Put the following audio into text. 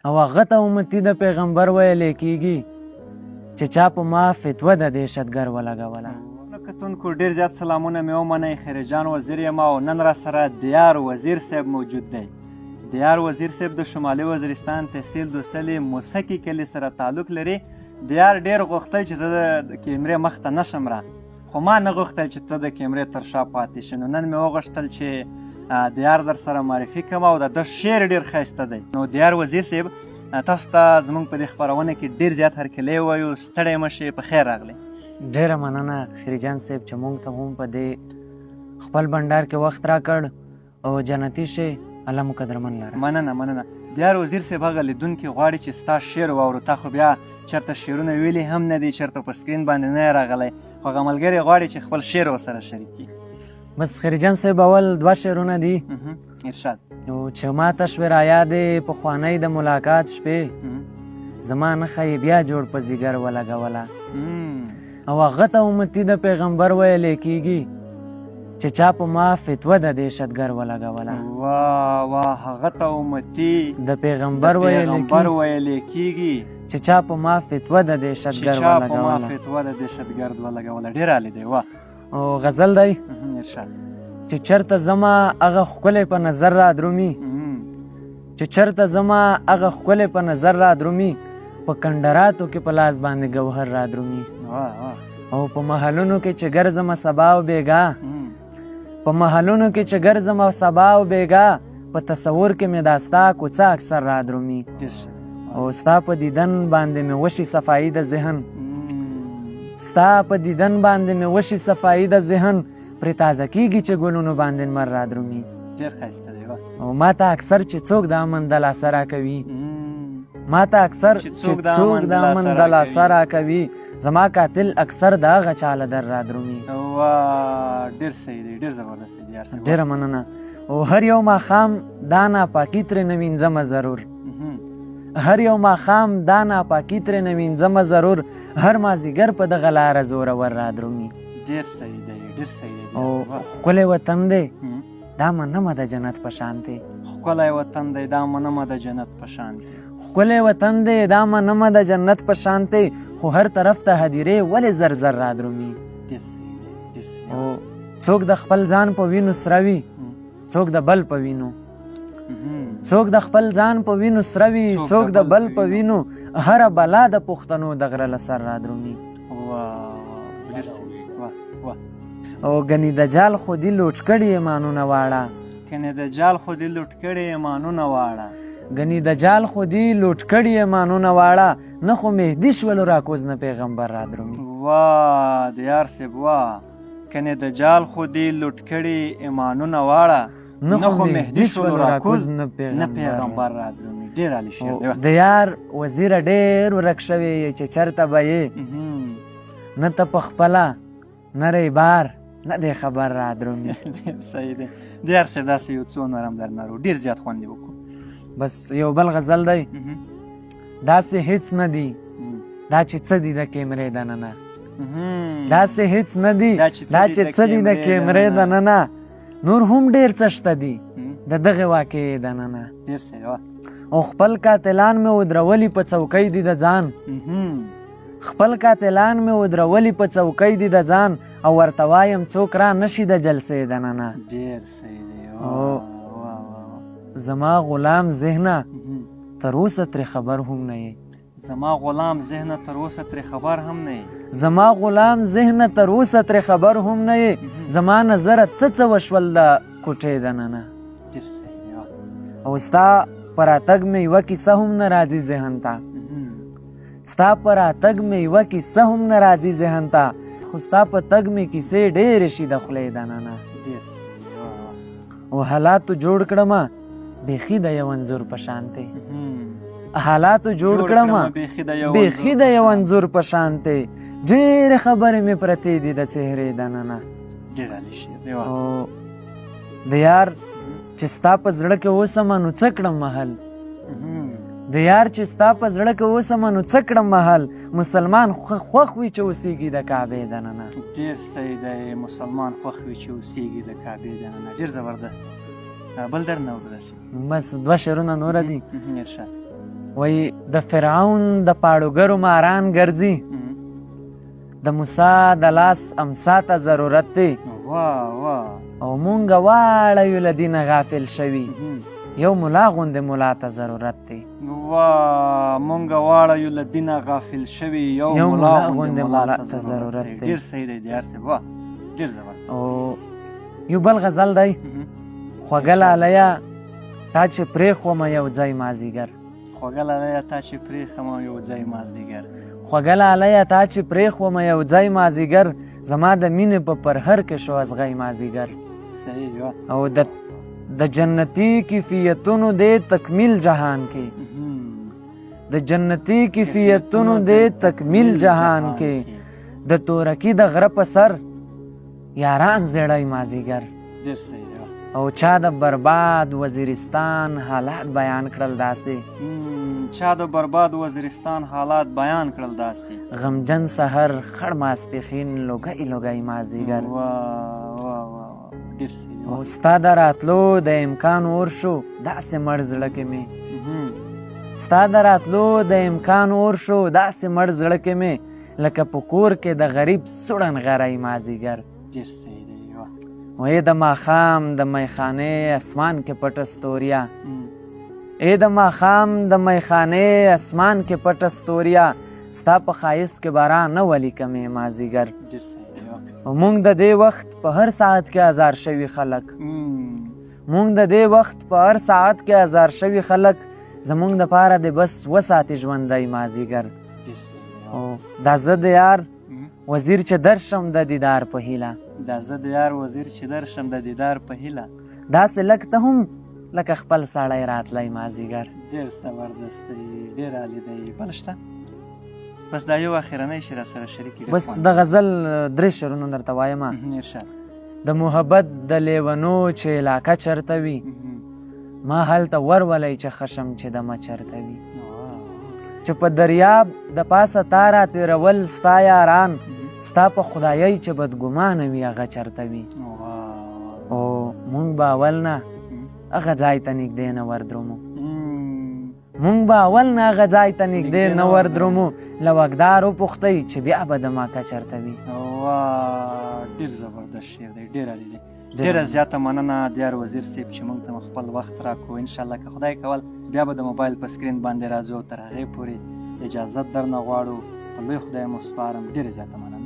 او هغه ته امتي د پیغمبر ویلی کیږي چې چا په ما فتوه د دهشتګر ولګوله. نو کتونکو ډېر زیات سلامونه مې ومنئ. خیرجان وزیر یم او نن را سره دیار وزیر صاحب موجود دی. دیار وزیر صاحب د شمالي وزیرستان تحصیل دوسلې موسکي کلي سره تعلق لري. دیار ډېر غوښتل چې زه د کیمرې مخ ته نشم را، خو ما نه غوښتل چې ته د کیمرې تر شا پاتې شې. نو نن مې وغوښتل چې دیار در سره معرفي کړم او د ده شعر ډېر ښایسته دی. نو دیار وزیر صاحب تاسو ته زموږ په دې خپرونه کې ډېر زیات هرکلی ووایو. ستړی مه شئ، په خیر راغلی. ډېره مننه خیرجان صاحب چې موږ ته هم په دې خپل بنډار کې وخت راکړ او جنتي شئ. الله مو قدرمن لره. مننه. دیار وزیر صاحب هغه لیدونکي غواړي چې ستا شعر واورو. تا خو بیا چېرته شعرونه ویلي هم نه دي، چېرته په سکرین باندې نه یې راغلی، خو هغه ملګری غواړي چې خپل شعر ورسره شریک کړي. بس خیرجان صاحب اول 2 شعرونه دي. ارشاد. نو چې ماته شوې رایادې پخوانۍ د ملاقات شپې، زما نښه یې بیا جوړ په ځیګر ولګوله. او هغه ته امتي د پیغمبر ویلی کیږي چې چا په ما فتوه د دهشتګر ولګوله. واه هغه ته امتي د پیغمبر ویلی کیږي چې چا په ما فتوه د دهشتګر ولګوله. ډېر عالی دی. واه. او غزل دی. ارشاد. چې چرته زما هغه ښکلی په نظر را درومي، چې چرته زما هغه ښکلی په نظر را درومي، په کندراتو کې په لاس باندې ګوهر را درومي. او په محلونو کې چې ګرځمه سبا او بیګا، په محلونو کې چې ګرځمه سبا او بیګا، په تصور کې مې دا ستا کوڅه اکثر را درومي. او ستا په دیدن باندې مې وشي صفایي د ذهن، ستا په دیدن باندې مې وشي صفایي د ذهن، پرې تازه کېږي چې ګلونو باندې لمر را درومي. ډېر ښایسته دی. او ما ته اکثر چې څوک د امن د لاسه راکوي، ما ته اکثر چې څوک د امن د لاسه راکوي، زما قاتل اکثر د هغه چا له در را درومي. ډېر صحیح دی. ډېر زبردست دی. ډېره مننه. او هر یو ماښام دا ناپاکي ترې نه وینځمه ضرور، هر یو ماښام دا ناپاکي ترې نه وینځمه ضرور، هر مازدیګر په دغه لاره زورور را درومي. ډېر صحیح دی. او ښکلی وطن دی دا منمه د جنت په شان دی. ښکلی وطن دی دا منمه د جنت په شان دی. ښکلی وطن دی دا منمه د جنت په شان دی، خو هر طرف ته هدیرې ولې زر زر را درومي. او څوک د خپل ځان په وینو سره وي، څوک د بل په وینو، څوک د خپل ځان په وینو سره وي، څوک د بل په وینو، هره بلا د پښتنو د غره له سر را درومي. او ګنې دجال خو دې لوټ کړي ایمانونه واړه، ګنې دجال خو دې لوټ کړي ایمانونه واړه، ګنې دجال خو دې لوټ کړي ایمانونه واړه، نه خو مهدي شولو راکوز نه پیغمبر را درومي. واه دیار صاحب واه. ګنې دجال خو دې لوټ کړي ایمانونه واړه، نه خو مهدي شولو راکوز نه پیغمبر را درومي. ډېر عالی شعر دی. د یار وزیره ډېر ورک شوی یې چې چېرته به یې، نه ته په خپله نری بار نه دی خبر را درومي. صحیح دی. دیار صاحب داسې یو څو نرم در نرو ډېر زیات خوند یې وکړو. بس یو بل غزل دی. داسې هیڅ نه دی دا چې څه دي د کیمرې دننه، داسې هیڅ نه دی دا چې څه دي د کیمرې دننه، نور هم ډېر څه شته دي د دغې واقعې دننه. او خپل قاتلان مې ودرولي په چوکۍ دي د ځان، خپل قاتلان مې ودرولي په چوکۍ دي د ځان، او ورته وایم څوک را نشي د جلسې دننه. ډېر صحیح دی. او زما غلام ذهنه تر اوسه ترې خبر هم نه یې، زما غلام ذهنه تر اوسه ترې خبر هم نه یې، زما غلام ذهنه تر اوسه ترې خبر هم نه یې، زما نظره څه وشول د کوټې دننه. ډېر صحیح دی. او ستا په راتګ مې یوه کیسه هم نه راځي ذهن ته، ستا په راتګ مې یوه کیسه هم نه راځي ذهن ته، خو ستا په تګ مې کیسې ډېرې شي د خولې دننه. او حالاتو جوړ کړمه بیخي د یو انځور په شانتې، حالاتو جوړ کړمه بیخي د یو انځور په شانتې، ډېرې خبرې مې پرتې دي د څهرې دننه. ډېر عالی شعر دی. او د یار چې ستا په زړه کې اوسمه نو څه کړم محل، د یار چې ستا په زړه کې اوسمه نو څه کړم محل، مسلمان خوښ وي چې اوسېږي د کعبې دننه. ډېر صحیح دی. مسلمان خوښ وي چې اوسېږي د کعبې دننه. ډېر زبردست دی. بل در نه ورسي. بس 2 شعرونه نوره دي. ارشاد. وای د فرعون د پاړوګرو ماران ګرځي د موسی د لاس امسا ته ضرورت دی او مونږ واړه یو له دینه غافل شوي یو ملا غوندې ملا ته ضرورت دی مونږ واړه یو له دینه غافل شوي یو ملا غوندې ملا ته ضرورت دی. ډېر صحیح دی دیار صاحب، واه ډېر زبردست. او یو بل غزل دی خوږه لالیه تا چې پرېښومه یو ځای مازدیګر خوږه لالیه تا چې پرېښومه یو ځای مازدیګر خوږه لالیه تا چې پرېښومه یو ځای مازدیګر زما د مینې په پرهر کې شو ازغی مازدیګر. صحیح وه. او د جنتی کیفیتونو دې تکمیل جهان کې د جنتی کیفیتونو دې تکمیل جهان کې د تورکی د غره په سر یاران زیړی مازدیګر. ډېر صحیح. او چا د برباد وزیرستان حالات بیان کړل داسې چا د برباد وزیرستان حالات بیان کړل داسې غمجن سحر خړ ماسپښین لوګی لوګی مازدیګر. او ستا د راتلو د امکان اور شو داسې مړ زړه کې مې ستا د راتلو د امکان اور شو داسې مړ زړه کې مې لکه په کور کې د غریب سوړن غری مازدیګر. ډېر صحیح دی. وې د ماښام د میخانې اسمان کې پټه ستوریا ای د ماښام د میخانې اسمان کې پټه ستوریا ستا په ښایست کې باران نه ولی کمې مازدیګر. مونږ د دې وخت په هر ساعت کې ازار شوي خلک مونږ د دې وخت په هر ساعت کې ازار شوي خلک زمونږ دپاره د بس وساتې ژوندی مازدیګر. او دا زه د یار وزیر چې درشم د دیدار په هیله دا زه د یار وزیر چې درشم د دیدار په هیله داسې لږ ته هم لکه خپل سړی راتلی مازدیګر. ډېر زبردست دی، ډېر عالي دی. بل شته؟ بس دا یو اخرنی شعر راسره شریک کړي. بس د غزل 3 شعرونه درته وایم. ارشاد. د محبت د لیونو چې علاقه چرته وي ما هلته ورولئ چې خشم چې دمه چرته وي چې په دریاب د پاسه تا را تېرول ستا یاران ستا په خدایۍ چې بدګمانه وي هغه چرته وي. او مونږ به اول نه هغه ځای ته نږدې نه وردرومو مونږ به اول نه هغه ځای ته نږدې نه وردرومو له وږدار وپوښتئ چې بیا به د مکه چرته وي. ډېر زبردست شعر دی، ډېر عالي دی. ډېره زیاته مننه دیار وزیر صاحب چې موږ ته خپل وخت راکړو. انشاءالله که خدای کول بیا به د موبایل په سکرین باندې راځو. تر هغې پورې اجازت درنه غواړو. په لوی خدای مو سپارم. ډېرې زیاته مننه.